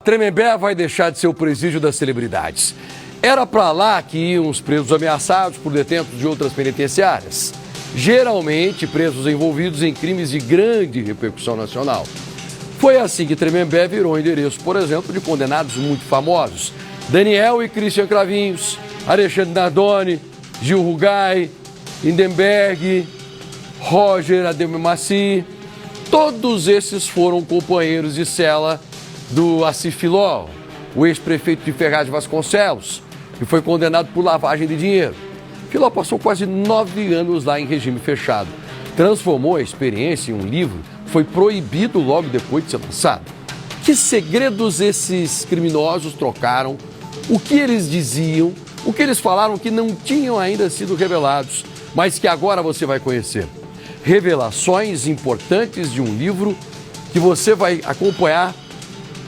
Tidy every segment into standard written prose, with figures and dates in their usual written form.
Tremembé vai deixar de ser o presídio das celebridades. Era para lá que iam os presos ameaçados por detentos de outras penitenciárias, geralmente presos envolvidos em crimes de grande repercussão nacional. Foi assim que Tremembé virou endereço, por exemplo, de condenados muito famosos: Daniel e Christian Cravinhos, Alexandre Nardoni, Gil Rugai, Lindenberg, Roger Ademir Maci. Todos esses foram companheiros de cela do Assif Filó, o ex-prefeito de Ferraz de Vasconcelos, que foi condenado por lavagem de dinheiro. Filó passou quase 9 anos lá em regime fechado. Transformou a experiência em um livro que foi proibido logo depois de ser lançado. Que segredos esses criminosos trocaram? O que eles diziam? O que eles falaram que não tinham ainda sido revelados, mas que agora você vai conhecer? Revelações importantes de um livro que você vai acompanhar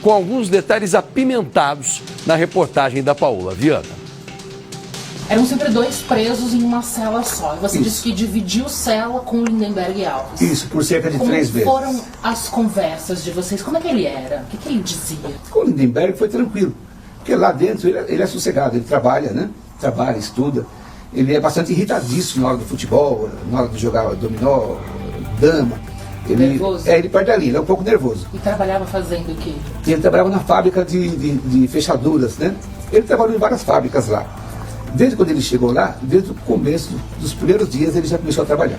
com alguns detalhes apimentados na reportagem da Paola Viana. Eram sempre 2 presos em uma cela só. E você disse que dividiu cela com Lindenberg Alves. Isso, por cerca de 3 vezes. Como foram as conversas de vocês? Como é que ele era? O que ele dizia? Com o Lindenberg foi tranquilo, porque lá dentro ele é sossegado, ele trabalha, né? Trabalha, estuda. Ele é bastante irritadíssimo na hora do futebol, na hora de jogar dominó, dama. Nervoso? Ele perde ali, ele é um pouco nervoso. E trabalhava fazendo o quê? Ele trabalhava na fábrica de fechaduras, né? Ele trabalhou em várias fábricas lá. Desde quando ele chegou lá, desde o começo dos primeiros dias, ele já começou a trabalhar.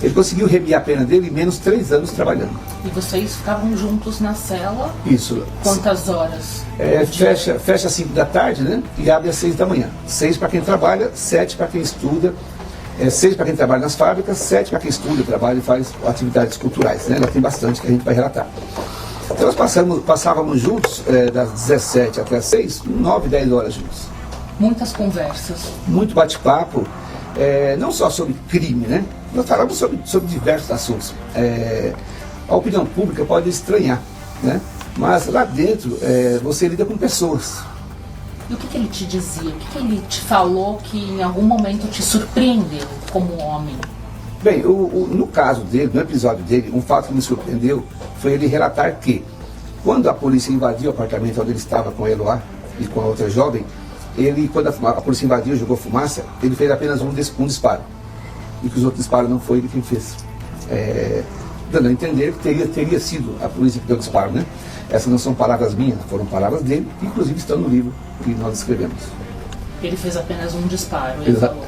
Ele conseguiu remir a pena dele em menos 3 anos trabalhando. E vocês ficavam juntos na cela? Isso. Quantas horas? Fecha às 5 da tarde, né? E abre às 6 da manhã. 6 para quem trabalha, 7 para quem estuda. 6 para quem trabalha nas fábricas, 7 para quem estuda, trabalha e faz atividades culturais, né? Lá tem bastante que a gente vai relatar. Então nós passávamos juntos, das 17 até as 6, 9, 10 horas juntos. Muitas conversas. Muito bate-papo, não só sobre crime, né? Nós falamos sobre diversos assuntos. A opinião pública pode estranhar, né? Mas lá dentro você lida com pessoas. E o que ele te dizia? O que ele te falou que em algum momento te surpreendeu como homem? Bem, no caso dele, no episódio dele, um fato que me surpreendeu foi ele relatar que, quando a polícia invadiu o apartamento onde ele estava com a Eloá e com a outra jovem, quando a polícia invadiu e jogou fumaça, ele fez apenas um disparo. E que os outros disparos não foi ele quem fez. Dando a entender que teria sido a polícia que deu o disparo, né? Essas não são palavras minhas, foram palavras dele, que inclusive estão no livro que nós escrevemos. Ele fez apenas um disparo.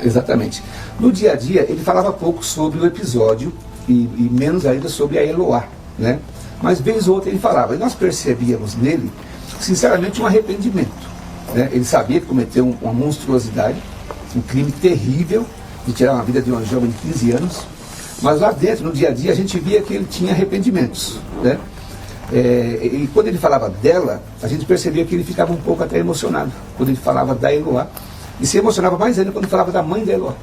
Exatamente. No dia a dia, ele falava pouco sobre o episódio e menos ainda sobre a Eloá, né? Mas vez ou outra ele falava, e nós percebíamos nele, sinceramente, um arrependimento, né? Ele sabia que cometeu uma monstruosidade, um crime terrível, de tirar uma vida de uma jovem de 15 anos, mas lá dentro, no dia a dia, a gente via que ele tinha arrependimentos, né? E quando ele falava dela, a gente percebia que ele ficava um pouco até emocionado quando ele falava da Eloá, e se emocionava mais ainda quando falava da mãe da Eloá,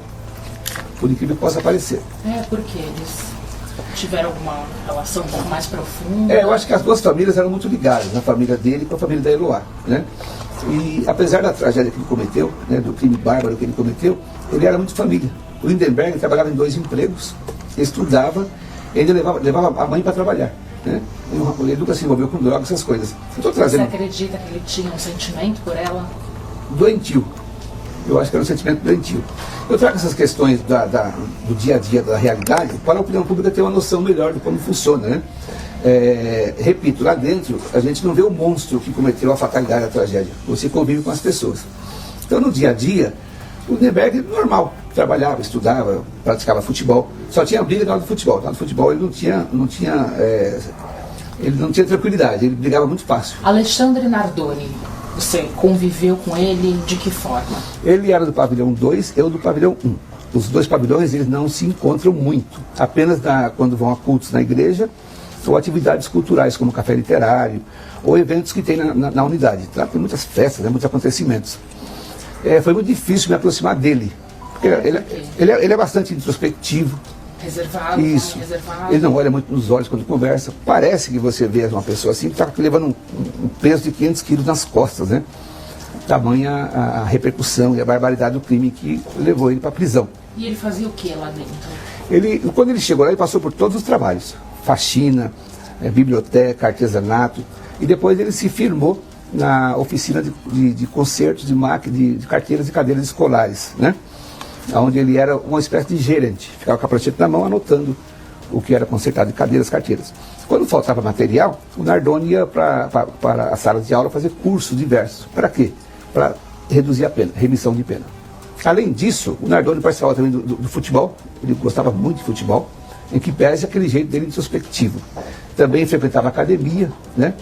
por incrível que possa parecer. Porque eles tiveram alguma relação um pouco mais profunda? Eu acho que as 2 famílias eram muito ligadas, a família dele com a família da Eloá, né? E apesar da tragédia que ele cometeu, né, do crime bárbaro que ele cometeu, ele era muito família. O Lindenberg trabalhava em 2 empregos, estudava, e ainda levava a mãe para trabalhar, né? Ele nunca se envolveu com drogas, essas coisas. Você acredita que ele tinha um sentimento por ela? Doentio. Eu acho que era um sentimento doentio. Eu trago essas questões do dia a dia, da realidade, para a opinião pública ter uma noção melhor de como funciona, né? Repito, lá dentro a gente não vê o monstro que cometeu a fatalidade, a tragédia. Você convive com as pessoas. Então no dia a dia, o Lindenberg normal, trabalhava, estudava, praticava futebol. Só tinha briga na hora do futebol. Na hora do futebol ele não tinha tranquilidade, ele brigava muito fácil. Alexandre Nardoni, você conviveu com ele de que forma? Ele era do pavilhão 2, eu do pavilhão 1. Os 2 pavilhões eles não se encontram muito, apenas quando vão a cultos na igreja ou atividades culturais como café literário ou eventos que tem na unidade. Lá tem muitas festas, muitos acontecimentos. Foi muito difícil me aproximar dele, porque ele é bastante introspectivo. Reservado. Isso. Reservado. Ele não olha muito nos olhos quando conversa. Parece que você vê uma pessoa assim que está levando um peso de 500 quilos nas costas, né? Tamanha a repercussão e a barbaridade do crime que levou ele para a prisão. E ele fazia o que lá dentro? Quando ele chegou lá, ele passou por todos os trabalhos. Faxina, biblioteca, artesanato. E depois ele se firmou na oficina de consertos de máquinas, de carteiras e cadeiras escolares, né? Onde ele era uma espécie de gerente, ficava com a prancheta na mão anotando o que era consertado de cadeiras, carteiras. Quando faltava material, o Nardoni ia para a sala de aula fazer cursos diversos. Para quê? Para reduzir a pena, remissão de pena. Além disso, o Nardoni participava também do futebol, ele gostava muito de futebol, em que pese aquele jeito dele introspectivo. Também frequentava academia, né?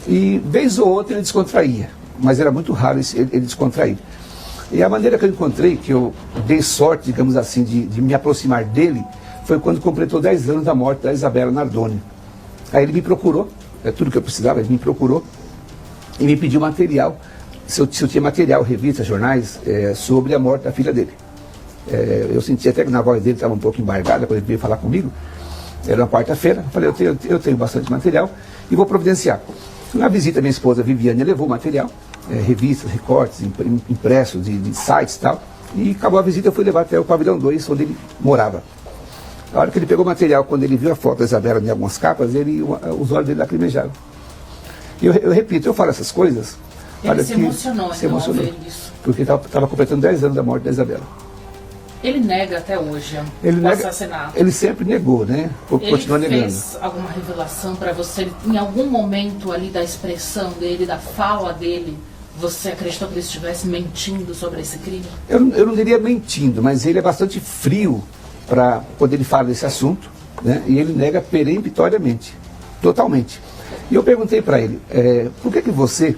E vez ou outra ele descontraía, mas era muito raro ele descontrair. E a maneira que eu encontrei, que eu dei sorte, digamos assim, de me aproximar dele, foi quando completou 10 anos da morte da Isabela Nardoni. Aí ele me procurou, tudo que eu precisava, ele me procurou e me pediu material, se eu tinha material, revistas, jornais, sobre a morte da filha dele. Eu senti até que na voz dele estava um pouco embargada quando ele veio falar comigo. Era uma quarta-feira, eu falei, eu tenho bastante material e vou providenciar. Na visita, minha esposa Viviane levou material, revistas, recortes, impressos de sites e tal. E acabou a visita, eu fui levar até o pavilhão 2, onde ele morava. A hora que ele pegou o material, quando ele viu a foto da Isabela em algumas capas, os olhos dele lacrimejaram. E eu repito, eu falo essas coisas... Ele se emocionou, ao ver isso. Porque estava completando 10 anos da morte da Isabela. Ele nega até hoje o assassinato. Ele sempre negou, né? Continua negando. Ele fez alguma revelação para você? Em algum momento ali da expressão dele, da fala dele, você acreditou que ele estivesse mentindo sobre esse crime? Eu não diria mentindo, mas ele é bastante frio para poder falar desse assunto, né? E ele nega peremptoriamente, totalmente. E eu perguntei para ele, por que você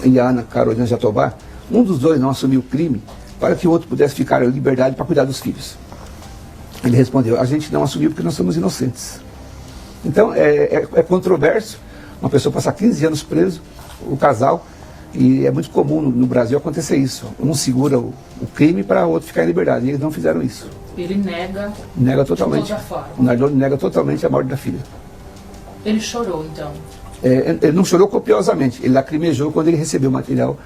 e a Ana Carolina Jatobá, um dos dois não assumiu o crime para que o outro pudesse ficar em liberdade para cuidar dos filhos? Ele respondeu, a gente não assumiu porque nós somos inocentes. Então é controverso uma pessoa passar 15 anos preso, o casal, e é muito comum no Brasil acontecer isso. Um segura o crime para o outro ficar em liberdade, e eles não fizeram isso. Ele nega totalmente. De toda forma. O Nardoni nega totalmente a morte da filha. Ele chorou, então? Ele não chorou copiosamente, ele lacrimejou quando ele recebeu o material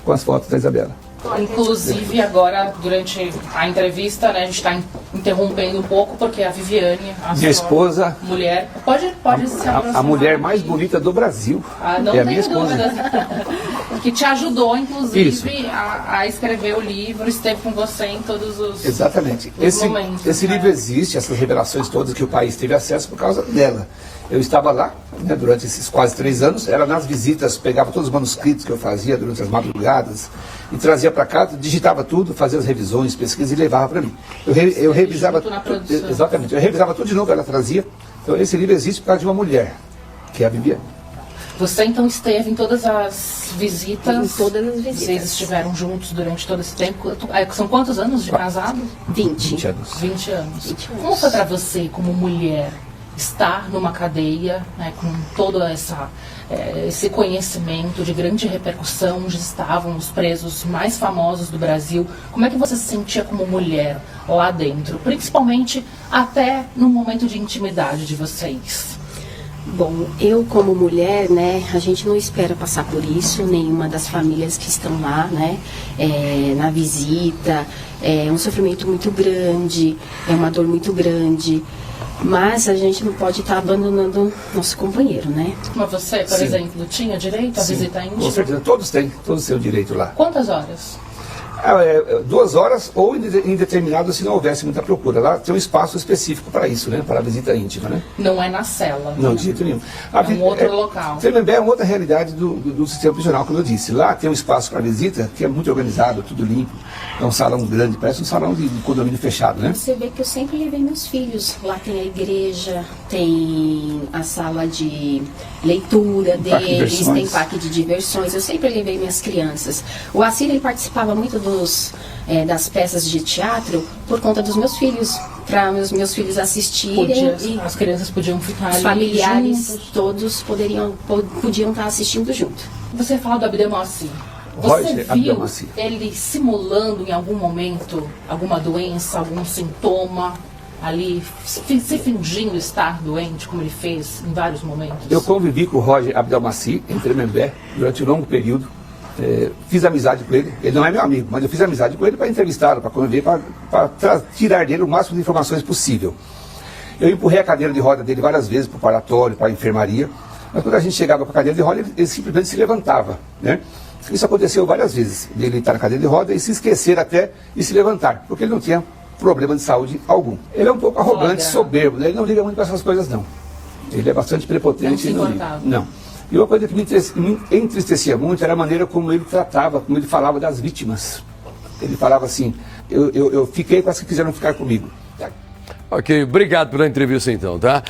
com as fotos da Isabela. Inclusive, agora, durante a entrevista, né, a gente está interrompendo um pouco, porque a Viviane, minha esposa, mulher, pode se aproximar. A mulher mais bonita do Brasil, não é a minha esposa. Que te ajudou, inclusive, a escrever o livro, esteve com você em todos os Exatamente. momentos. Esse livro existe, essas revelações todas que o país teve acesso por causa dela. Eu estava lá, né, durante esses quase 3 anos, era nas visitas, pegava todos os manuscritos que eu fazia durante as madrugadas e trazia para cá, digitava tudo, fazia as revisões, pesquisas e levava para mim. Eu revisava tudo, exatamente, eu revisava tudo de novo, ela trazia. Então esse livro existe por causa de uma mulher, que é a Viviane. Você então esteve em todas as visitas? Em todas as visitas. Vocês estiveram juntos durante todo esse tempo? São quantos anos de casado? 20 anos. 20 anos. Como foi para você, como mulher, estar numa cadeia, né, com todo esse conhecimento de grande repercussão, onde estavam os presos mais famosos do Brasil? Como é que você se sentia como mulher lá dentro? Principalmente até no momento de intimidade de vocês. Bom, eu como mulher, né, a gente não espera passar por isso, nenhuma das famílias que estão lá, né, na visita, é um sofrimento muito grande, é uma dor muito grande, mas a gente não pode estar abandonando nosso companheiro, né? Mas você, por exemplo, tinha direito a visita íntima? Com certeza, todos têm o direito lá. Quantas horas? 2 horas ou indeterminado se não houvesse muita procura. Lá tem um espaço específico para isso, né? Para a visita íntima, né? Não é na cela. Não, de jeito nenhum. É um outro local. Tremembé é uma outra realidade do sistema prisional, como eu disse. Lá tem um espaço para visita que é muito organizado, tudo limpo. É um salão grande, parece um salão de condomínio fechado, né? Você vê que eu sempre levei meus filhos. Lá tem a igreja, tem a sala de leitura deles, tem parque de diversões. Eu sempre levei minhas crianças. O Assir, ele participava muito das peças de teatro por conta dos meus filhos, para meus filhos assistirem. As crianças podiam ficar ali. Os familiares juntos. Todos podiam estar assistindo junto. Você fala do Abdelmoacir. Você viu ele simulando em algum momento alguma doença, algum sintoma ali, se fingindo estar doente, como ele fez em vários momentos? Eu convivi com o Roger Abdelmoacir em Tremembé durante um longo período. Fiz amizade com ele. Ele não é meu amigo, mas eu fiz amizade com ele para entrevistá-lo, para conviver, para tirar dele o máximo de informações possível. Eu empurrei a cadeira de roda dele várias vezes para o paratório, para a enfermaria. Mas quando a gente chegava com a cadeira de roda, ele simplesmente se levantava, né? Isso aconteceu várias vezes, ele estar na cadeira de roda e se esquecer até de se levantar, porque ele não tinha problema de saúde algum. Ele é um pouco arrogante, soberbo, né? Ele não liga muito para essas coisas, não. Ele é bastante prepotente. Não. E uma coisa que me entristecia muito era a maneira como ele tratava, como ele falava das vítimas. Ele falava assim, eu fiquei com as que quiseram ficar comigo. Ok, obrigado pela entrevista então, tá?